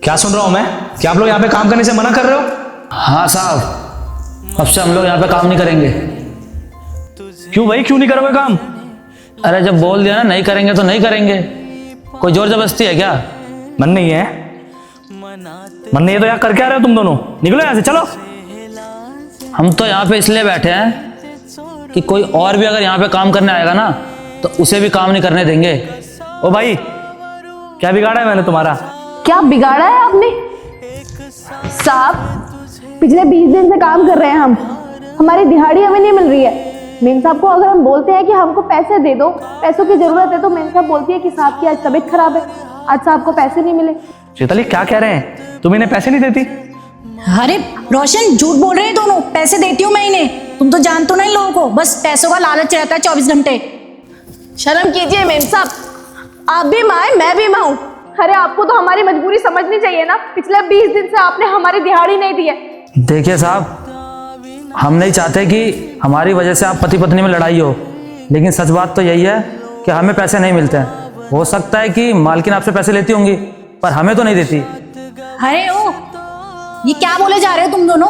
क्या सुन रहा हूं मैं कि आप लोग यहाँ पे काम करने से मना कर रहे हो? हाँ साहब, अब से हम लोग यहाँ पे काम नहीं करेंगे। क्यों भाई, क्यों नहीं करोगे काम? अरे जब बोल दिया ना नहीं करेंगे तो नहीं करेंगे। कोई जोर जबरदस्ती है क्या? मन नहीं है? मन नहीं है तो यहाँ कर क्या रहे हो तुम दोनों? निकलो यहाँ से, चलो। हम तो यहाँ पे इसलिए बैठे हैं कि कोई और भी अगर यहाँ पे काम करने आएगा ना तो उसे भी काम नहीं करने देंगे। ओ भाई, क्या बिगाड़ा है मैंने तुम्हारा? क्या बिगाड़ा है आपने? साहब, पिछले 20 दिन से काम कर रहे हैं हम, हमारी दिहाड़ी हमें नहीं मिल रही है। मेम साहब को अगर हम बोलते हैं कि हमको पैसे दे दो, पैसों की जरूरत है, तो मेम साहब बोलती है कि साहब की आज तबीयत खराब है, आज साहब को पैसे नहीं मिले। शीतली, क्या कह रहे हैं? तुम इन्हें पैसे नहीं देती? अरे रोशन, झूठ बोल रहे हैं दोनों। पैसे देती हूँ मैं इन्हें। तुम तो जानते हो ना इन लोगों को, बस पैसों का लालच रहता है 24 घंटे। शर्म कीजिए मेम साहब, आप भी माँ है, मैं भी माँ हूँ। अरे आपको तो हमारी मजबूरी समझनी चाहिए ना। पिछले 20 दिन से आपने हमारी दिहाड़ी नहीं दी है। देखिए साहब, हम नहीं चाहते कि हमारी वजह से आप पति पत्नी में लड़ाई हो, लेकिन सच बात तो यही है कि हमें पैसे नहीं मिलते हैं। हो सकता है कि मालकिन आपसे पैसे लेती होंगी, पर हमें तो नहीं देती। अरे ओ, ये क्या बोले जा रहे हो तुम दोनों?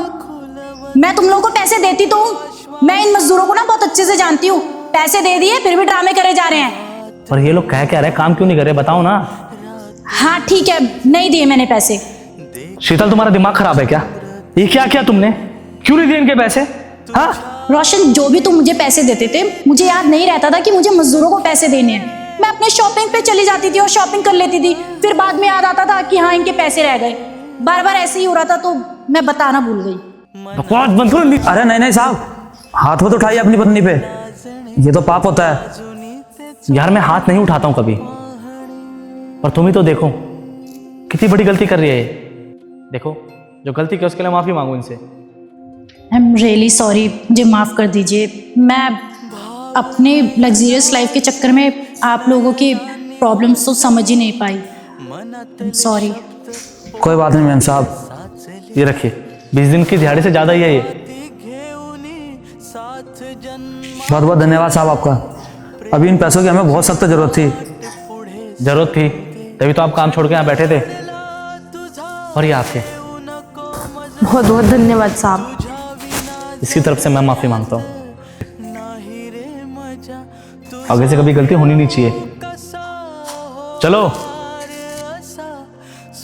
मैं तुम लोगों को पैसे देती तो हूँ। मैं इन मजदूरों को ना बहुत अच्छे से जानती हूँ। पैसे दे दिए फिर भी ड्रामे करे जा रहे हैं। और ये लोग कह क्या रहे हैं? काम क्यों नहीं कर रहे, बताओ ना। हाँ ठीक है, नहीं दिए मैंने पैसे। शीतल, तुम्हारा दिमाग खराब है क्या? ये क्या किया तुमने? क्यों नहीं दिए इनके पैसे? हाँ, रोशन, जो भी तुम मुझे पैसे देते थे, मुझे याद नहीं रहता था कि मुझे मजदूरों को पैसे देने हैं। मैं अपने शॉपिंग पे चली जाती थी और शॉपिंग कर लेती थी। फिर बाद में याद आता था कि हाँ इनके पैसे रह गए। बार बार ऐसे ही हो रहा था तो मैं बताना भूल गई। बकवास बंद करो। अरे नहीं नहीं साहब, हाथ मत उठाइए अपनी पत्नी पे, ये तो पाप होता है। यार, मैं हाथ नहीं उठाता हूं कभी, पर तुम ही तो देखो कितनी बड़ी गलती कर रही है ये। देखो, जो गलती की उसके लिए माफी मांगो इनसे। आई एम रियली सॉरी, मुझे माफ़ कर दीजिए। मैं अपने लग्जरियस लाइफ के चक्कर में आप लोगों की प्रॉब्लम्स तो समझ ही नहीं पाई। सॉरी। कोई बात नहीं मैम साहब, ये रखिए, 20 दिन की दिहाड़ी से ज्यादा ही है ये। बहुत बहुत धन्यवाद साहब आपका। अभी इन पैसों की हमें बहुत सख्त जरूरत थी। जरूरत थी तभी तो आप काम छोड़ के यहाँ बैठे थे। और ये आपके, बहुत बहुत धन्यवाद साहब। इसकी तरफ से मैं माफी मांगता हूँ। आगे से कभी गलती होनी नहीं चाहिए। चलो।